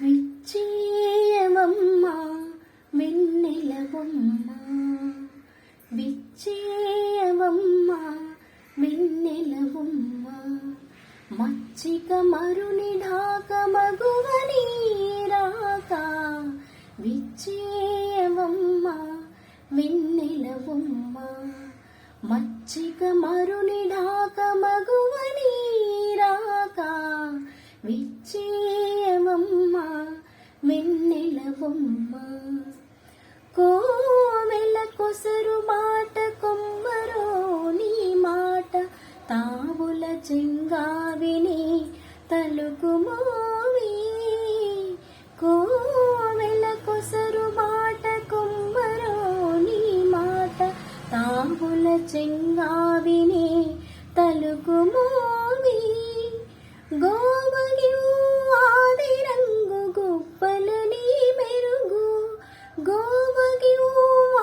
విచ్చేయవమ్మ వెన్నెలవమ్మ, విచ్చేయవమ్మ వెన్నెలవమ్మ, మచ్చిక మరుని ఢాక మగువని రాక, విచ్చేయవమ్మ వెన్నెలవమ్మ, మచ్చిక మరుని ఢాక మగువని రాక, విచ్చేయవమ్మ వెన్నెలవమ్మ. కోవెల కొసరు మాట కొమ్మరో నీ మాట, తావుల చెంగావిని తలుకు మోవి, కోవెల కొసరు మాట కొమ్మరో నీ మాట, తావుల చెంగావిని తలుకు మోవి, గోవగివు ఆది రంగు గుబ్బలని మెరుగు, గోవగివు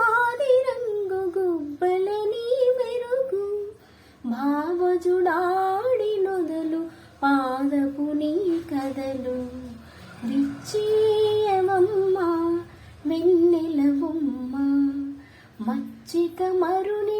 ఆది రంగు గుబ్బలని మెరుగు, భావజుడాడి నొదలు పాదపు నీ కదలు, విచ్చేయవమ్మ వెన్నెలవమ్మ, మచ్చిక మరుని